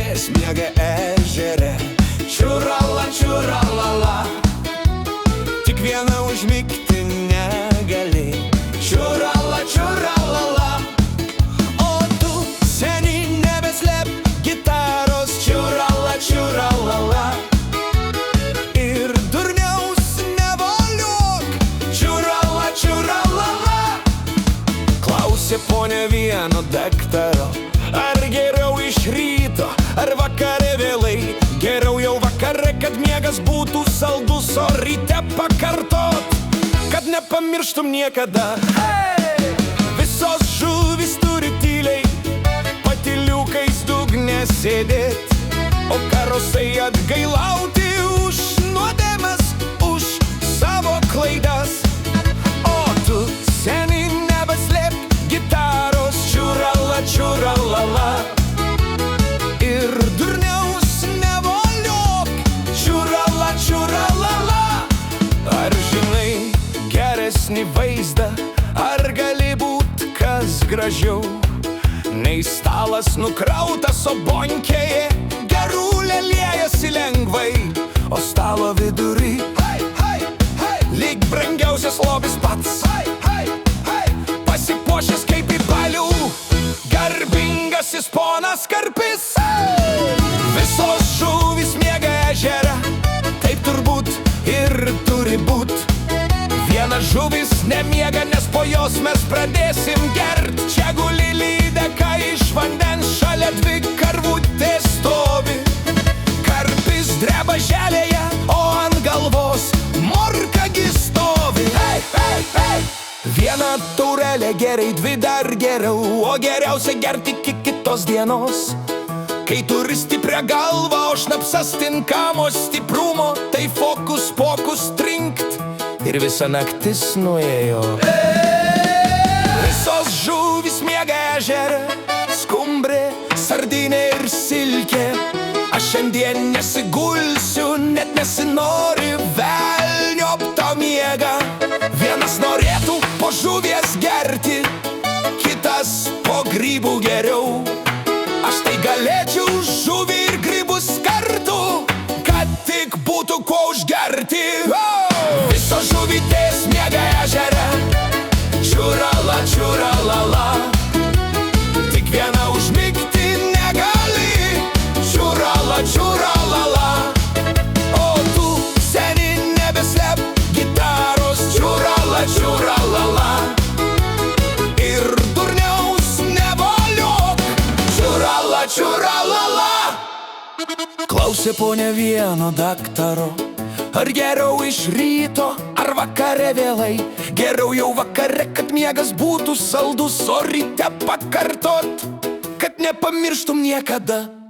žuvytės miega ežere. Čiurala, čiuralala, tik viena užmigti negali. Čiurala, čiuralala, o tu seniai nebeslėp gitaros. Čiurala, čiuralala, ir durniaus nevoliok. Čiurala, čiuralala. Klausė ponia vieno daktaro, ar geriau iš ryto, ar vakare vėlai. Geriau jau vakare, kad miegas būtų saldus, o ryte pakartot, kad nepamirštum niekada. Hey! Visos žuvys turi tyliai patyliukais dugne sėdėt, o karosai atgailauti už nuodėmes, už savo klaidas. O tu seniai nebeslėp gitaros. Čiurala, čiuralala, ir durniaus nevoliok. Čiurala, čiuralala, ar žinai geresnį vaizdą, ar gali būt kas gražiau, nei stalas nukrautas, o bonkėje gerulė liejasi lengvai, o stalo vidury lyg brangiausias lobis pats, pasipuošęs kaip į balių garbingasis ponas Karpis. Visos žuvys miega ežere, taip turbūt ir turi būt. Viena žuvis nemiega, nes po jos mes pradėsim gert. Čia guli lydeka iš vandens, šalia dvi karvutės stovi. Karpis dreba želėje, o ant galvos morka gi stovi. Hey, hey, hey! Vieną taurelę gerai, dvi dar geriau, o geriausia gerti iki kitos dienos. Kai turi stiprią galvą, o šnapsas tinkamo stiprumo, tai fokus pokus trinkt ir visa naktis nuėjo. Visos žuvys miega ežere, skumbrė, sardinė ir silkė. Aš šiandien nesigulsiu, net nesinori velniop to miega. Vienas norėtų po žuvies gerti, kitas po grybų geriau. Aš tai galėčiau žuvį ir grybus kartu, kad tik būtų ko užgerti. Visos žuvytės miega ežere. Čiurala, čiuralala, tik viena užmigti negali. Čiurala, čiuralala, o tu seniai nebeslėp gitaros. Čiurala, čiuralala, ir durniaus nevoliok. Čiurala, čiuralala. Klausė ponia vieno daktaro, ar geriau iš ryto, ar vakare vėlai. Geriau jau vakare, kad miegas būtų saldus, o ryte pakartot, kad nepamirštum niekada.